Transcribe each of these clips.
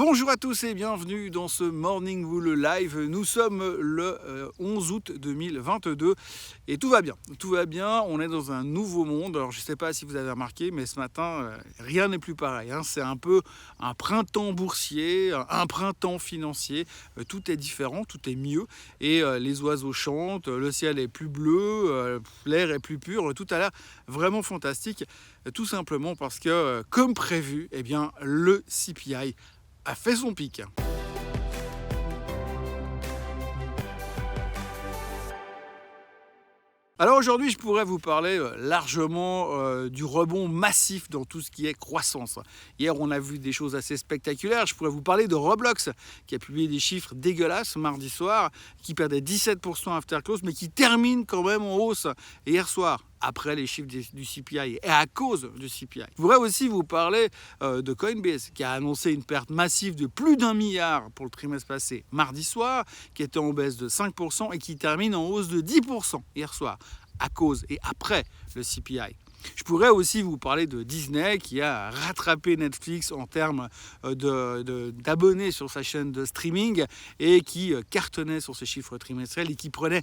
Bonjour à tous et bienvenue dans ce Morning Bull Live. Nous sommes le 11 août 2022 et tout va bien, on est dans un nouveau monde. Alors je ne sais pas si vous avez remarqué, mais ce matin, rien n'est plus pareil. C'est un peu un printemps boursier, un printemps financier. Tout est différent, tout est mieux et les oiseaux chantent, le ciel est plus bleu, l'air est plus pur. Tout a l'air vraiment fantastique, tout simplement parce que, comme prévu, eh bien, le CPI a fait son pic. Alors aujourd'hui, je pourrais vous parler largement du rebond massif dans tout ce qui est croissance. Hier, on a vu des choses assez spectaculaires. Je pourrais vous parler de Roblox, qui a publié des chiffres dégueulasses mardi soir, qui perdait 17% after close, mais qui termine quand même en hausse hier soir, après les chiffres du CPI et à cause du CPI. Je pourrais aussi vous parler de Coinbase, qui a annoncé une perte massive de plus d'1 milliard pour le trimestre passé mardi soir, qui était en baisse de 5% et qui termine en hausse de 10% hier soir, à cause et après le CPI. Je pourrais aussi vous parler de Disney qui a rattrapé Netflix en termes d'abonnés sur sa chaîne de streaming et qui cartonnait sur ses chiffres trimestriels et qui prenait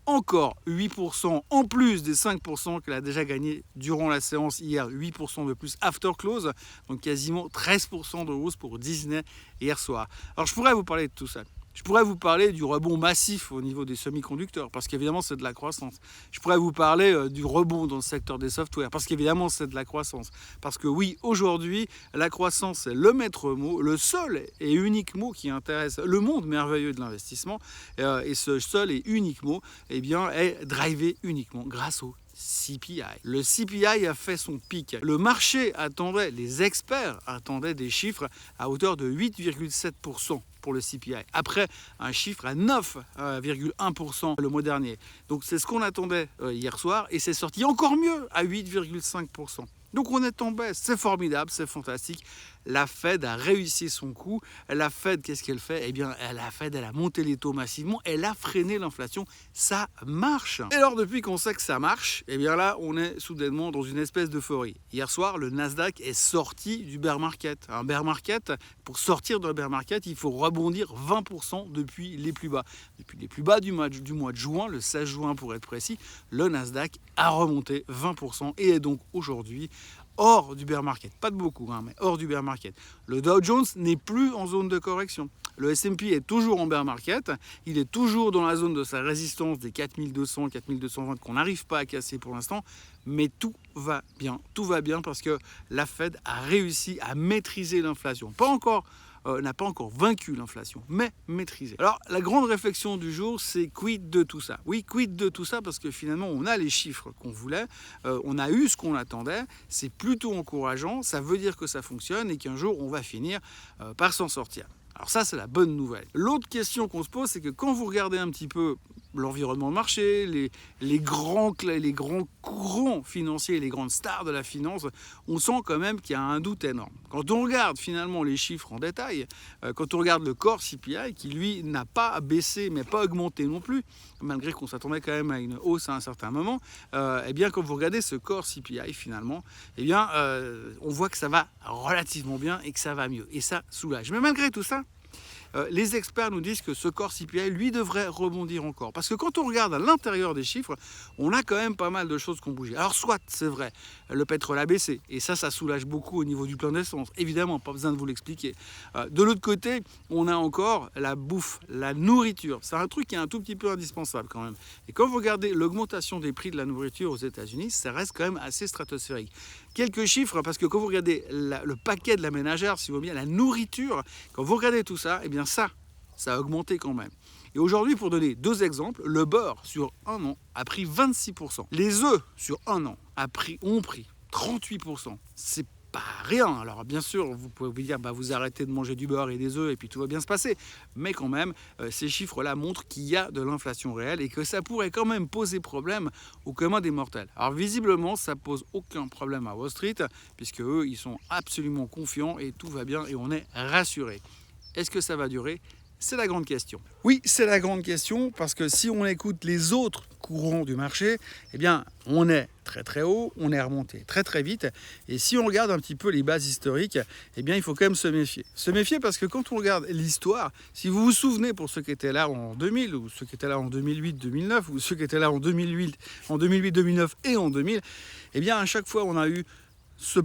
encore 8% en plus des 5% qu'elle a déjà gagné durant la séance hier, 8% de plus after close, donc quasiment 13% de hausse pour Disney hier soir. Alors je pourrais vous parler de tout ça. Je pourrais vous parler du rebond massif au niveau des semi-conducteurs, parce qu'évidemment c'est de la croissance. Je pourrais vous parler du rebond dans le secteur des softwares, parce qu'évidemment c'est de la croissance. Parce que oui, aujourd'hui, la croissance est le maître mot, le seul et unique mot qui intéresse le monde merveilleux de l'investissement. Et ce seul et unique mot, eh bien, est drivé uniquement grâce au CPI. Le CPI a fait son pic. Le marché attendait, les experts attendaient des chiffres à hauteur de 8,7% pour le CPI, après un chiffre à 9,1% le mois dernier. Donc c'est ce qu'on attendait hier soir et c'est sorti encore mieux à 8,5%. Donc on est en baisse, c'est formidable, c'est fantastique. La Fed a réussi son coup. La Fed, qu'est-ce qu'elle fait? Eh bien, la Fed, elle a monté les taux massivement, elle a freiné l'inflation. Ça marche. Et alors, depuis qu'on sait que ça marche, eh bien là, on est soudainement dans une espèce d'euphorie. Hier soir, le Nasdaq est sorti du bear market. Un bear market, pour sortir de bear market, il faut rebondir 20% depuis les plus bas. Depuis les plus bas du mois de juin, le 16 juin pour être précis, le Nasdaq a remonté 20% et est donc aujourd'hui hors du bear market, pas de beaucoup, mais hors du bear market. Le Dow Jones n'est plus en zone de correction. Le S&P est toujours en bear market, il est toujours dans la zone de sa résistance des 4200, 4220 qu'on n'arrive pas à casser pour l'instant, mais tout va bien parce que la Fed a réussi à maîtriser l'inflation. N'a pas encore vaincu l'inflation, mais maîtrisé. Alors, la grande réflexion du jour, c'est quid de tout ça? Oui, quid de tout ça, parce que finalement, on a les chiffres qu'on voulait, on a eu ce qu'on attendait, c'est plutôt encourageant, ça veut dire que ça fonctionne et qu'un jour, on va finir par s'en sortir. Alors ça, c'est la bonne nouvelle. L'autre question qu'on se pose, c'est que quand vous regardez un petit peu l'environnement de marché, les grands courants financiers, les grandes stars de la finance, on sent quand même qu'il y a un doute énorme. Quand on regarde finalement les chiffres en détail, quand on regarde le core CPI, qui lui n'a pas baissé, mais pas augmenté non plus, malgré qu'on s'attendait quand même à une hausse à un certain moment, eh bien quand vous regardez ce core CPI finalement, eh bien on voit que ça va relativement bien et que ça va mieux. Et ça soulage. Mais malgré tout ça, les experts nous disent que ce core CPI, lui, devrait rebondir encore. Parce que quand on regarde à l'intérieur des chiffres, on a quand même pas mal de choses qui ont bougé. Alors soit, c'est vrai, le pétrole a baissé, et ça soulage beaucoup au niveau du plein d'essence. Évidemment, pas besoin de vous l'expliquer. De l'autre côté, on a encore la bouffe, la nourriture. C'est un truc qui est un tout petit peu indispensable quand même. Et quand vous regardez l'augmentation des prix de la nourriture aux États-Unis, ça reste quand même assez stratosphérique. Quelques chiffres, parce que quand vous regardez le paquet de la ménagère, si vous voulez bien, la nourriture, quand vous regardez tout ça, eh bien ça a augmenté quand même. Et aujourd'hui, pour donner deux exemples, le beurre sur un an a pris 26%. Les œufs sur un an ont pris 38%. C'est pas rien. Alors bien sûr, vous pouvez vous dire, vous arrêtez de manger du beurre et des œufs et puis tout va bien se passer. Mais quand même, ces chiffres-là montrent qu'il y a de l'inflation réelle et que ça pourrait quand même poser problème au commun des mortels. Alors visiblement, ça pose aucun problème à Wall Street, puisque eux, ils sont absolument confiants et tout va bien et on est rassuré. Est-ce que ça va durer? C'est la grande question. Oui, c'est la grande question parce que si on écoute les autres courants du marché, eh bien, on est très très haut, on est remonté très très vite. Et si on regarde un petit peu les bases historiques, eh bien, il faut quand même se méfier. Se méfier parce que quand on regarde l'histoire, si vous vous souvenez pour ceux qui étaient là en 2000 ou ceux qui étaient là en 2008-2009 ou ceux qui étaient là en 2008-2009 et en 2000, eh bien, à chaque fois, on a eu ce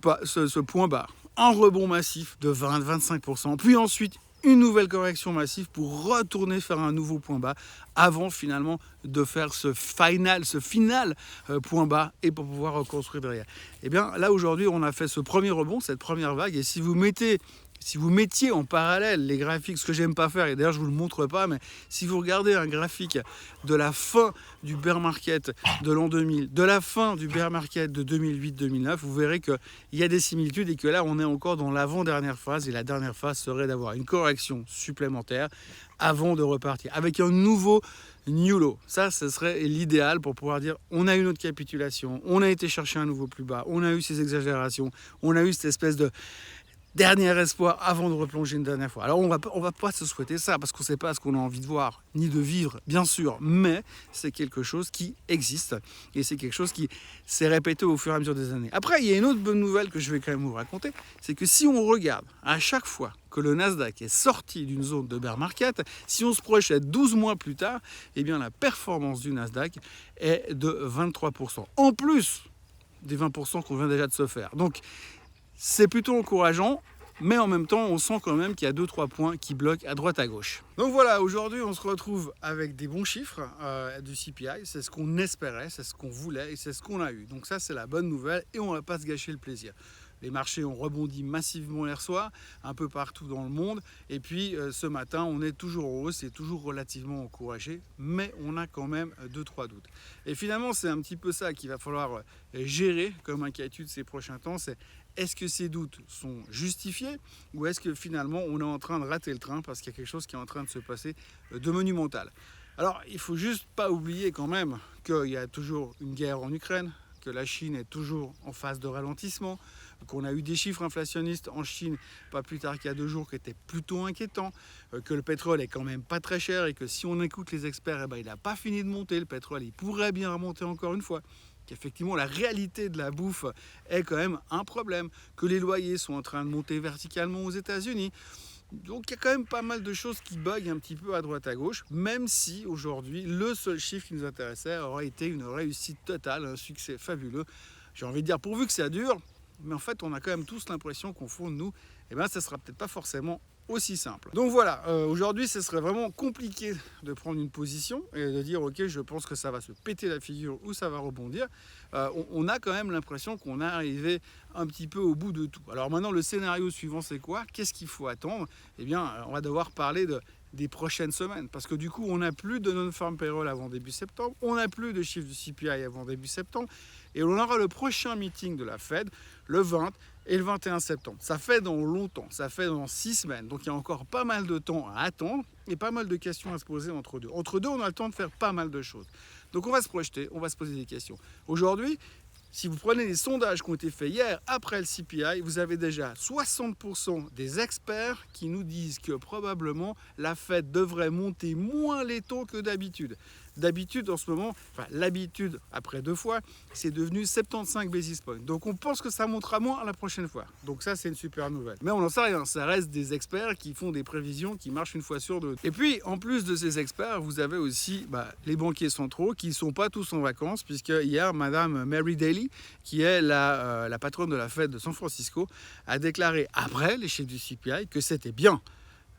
point bas, un rebond massif de 20-25%, puis ensuite une nouvelle correction massive pour retourner faire un nouveau point bas avant finalement de faire ce final point bas et pour pouvoir reconstruire derrière. Et bien là aujourd'hui on a fait ce premier rebond, cette première vague, et si vous mettiez en parallèle les graphiques, ce que j'aime pas faire, et d'ailleurs je vous le montre pas, mais si vous regardez un graphique de la fin du bear market de l'an 2000, de la fin du bear market de 2008-2009, vous verrez qu'il y a des similitudes et que là on est encore dans l'avant-dernière phase, et la dernière phase serait d'avoir une correction supplémentaire avant de repartir avec un nouveau new low. Ça, ce serait l'idéal pour pouvoir dire on a eu notre capitulation, on a été chercher un nouveau plus bas, on a eu ces exagérations, on a eu cette espèce de dernier espoir avant de replonger une dernière fois. Alors on va pas se souhaiter ça parce qu'on ne sait pas ce qu'on a envie de voir ni de vivre, bien sûr, mais c'est quelque chose qui existe et c'est quelque chose qui s'est répété au fur et à mesure des années. Après, il y a une autre bonne nouvelle que je vais quand même vous raconter, c'est que si on regarde à chaque fois que le Nasdaq est sorti d'une zone de bear market, si on se projette 12 mois plus tard, eh bien la performance du Nasdaq est de 23%, en plus des 20% qu'on vient déjà de se faire. Donc c'est plutôt encourageant, mais en même temps, on sent quand même qu'il y a 2-3 points qui bloquent à droite à gauche. Donc voilà, aujourd'hui, on se retrouve avec des bons chiffres du CPI. C'est ce qu'on espérait, c'est ce qu'on voulait et c'est ce qu'on a eu. Donc ça, c'est la bonne nouvelle et on ne va pas se gâcher le plaisir. Les marchés ont rebondi massivement hier soir, un peu partout dans le monde. Et puis ce matin, on est toujours en hausse et toujours relativement encouragé, mais on a quand même 2-3 doutes. Et finalement, c'est un petit peu ça qu'il va falloir gérer comme inquiétude ces prochains temps. C'est est-ce que ces doutes sont justifiés ou est-ce que finalement on est en train de rater le train parce qu'il y a quelque chose qui est en train de se passer de monumental. Alors il ne faut juste pas oublier quand même qu'il y a toujours une guerre en Ukraine, que la Chine est toujours en phase de ralentissement, qu'on a eu des chiffres inflationnistes en Chine pas plus tard qu'il y a 2 jours qui étaient plutôt inquiétants, que le pétrole est quand même pas très cher et que si on écoute les experts, eh ben, il n'a pas fini de monter, le pétrole il pourrait bien remonter encore une fois. Qu'effectivement la réalité de la bouffe est quand même un problème, que les loyers sont en train de monter verticalement aux États-Unis. Donc il y a quand même pas mal de choses qui bug un petit peu à droite à gauche, même si aujourd'hui le seul chiffre qui nous intéressait aurait été une réussite totale, un succès fabuleux. J'ai envie de dire pourvu que ça dure, mais en fait on a quand même tous l'impression qu'au fond de nous, eh ben, ça sera peut-être pas forcément aussi simple. Donc voilà, aujourd'hui ce serait vraiment compliqué de prendre une position et de dire ok je pense que ça va se péter la figure ou ça va rebondir. On a quand même l'impression qu'on est arrivé un petit peu au bout de tout. Alors maintenant le scénario suivant c'est quoi? Qu'est-ce qu'il faut attendre? Eh bien on va devoir parler des prochaines semaines parce que du coup on n'a plus de non-farm payroll avant début septembre, on n'a plus de chiffre du CPI avant début septembre et on aura le prochain meeting de la Fed le 20 et le 21 septembre. Ça fait dans longtemps, ça fait dans 6 semaines. Donc il y a encore pas mal de temps à attendre et pas mal de questions à se poser entre deux. Entre deux, on a le temps de faire pas mal de choses. Donc on va se projeter, on va se poser des questions. Aujourd'hui, si vous prenez les sondages qui ont été faits hier après le CPI, vous avez déjà 60% des experts qui nous disent que probablement la Fed devrait monter moins les taux que d'habitude. D'habitude, en ce moment, l'habitude après 2 fois, c'est devenu 75 basis points. Donc on pense que ça montera moins la prochaine fois. Donc ça, c'est une super nouvelle. Mais on n'en sait rien, ça reste des experts qui font des prévisions qui marchent une fois sur deux. Et puis, en plus de ces experts, vous avez aussi les banquiers centraux qui ne sont pas tous en vacances, puisque hier, Madame Mary Daly, qui est la patronne de la Fed de San Francisco, a déclaré après les chiffres du CPI que c'était bien,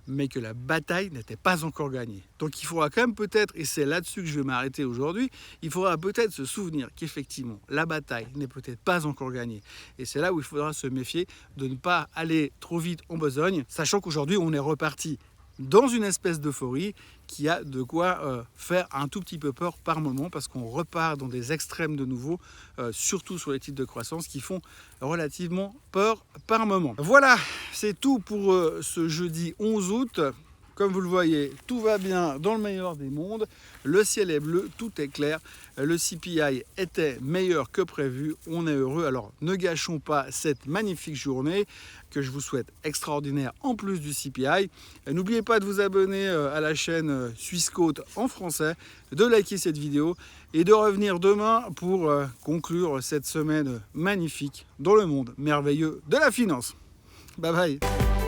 mais que la bataille n'était pas encore gagnée. Donc il faudra quand même peut-être, et c'est là-dessus que je vais m'arrêter aujourd'hui, il faudra peut-être se souvenir qu'effectivement la bataille n'est peut-être pas encore gagnée. Et c'est là où il faudra se méfier de ne pas aller trop vite en besogne, sachant qu'aujourd'hui on est reparti dans une espèce d'euphorie qui a de quoi faire un tout petit peu peur par moment parce qu'on repart dans des extrêmes de nouveau, surtout sur les titres de croissance qui font relativement peur par moment. Voilà, c'est tout pour ce jeudi 11 août. Comme vous le voyez, tout va bien dans le meilleur des mondes. Le ciel est bleu, tout est clair. Le CPI était meilleur que prévu. On est heureux. Alors ne gâchons pas cette magnifique journée que je vous souhaite extraordinaire en plus du CPI. N'oubliez pas de vous abonner à la chaîne Suisse Côte en français, de liker cette vidéo et de revenir demain pour conclure cette semaine magnifique dans le monde merveilleux de la finance. Bye bye.